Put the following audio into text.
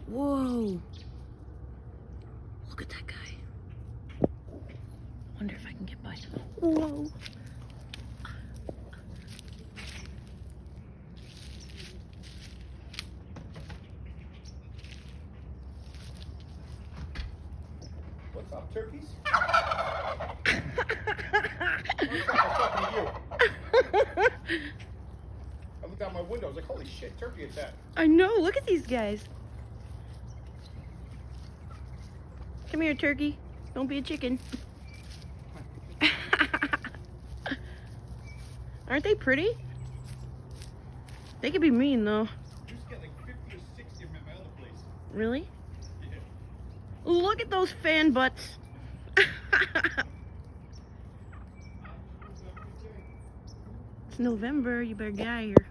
Whoa. Look at that guy. Wonder if I can get by. Whoa. What's up, turkeys? What's up? I'm talking to you. I looked out my window. I was like, holy shit, turkey attack. I know. Look at these guys. Come here, turkey. Don't be a chicken. Aren't they pretty? They could be mean, though. You used to get like 50 or 60 of them at my other place. Really? Yeah. Look at those fan butts. It's November. You better get out of here.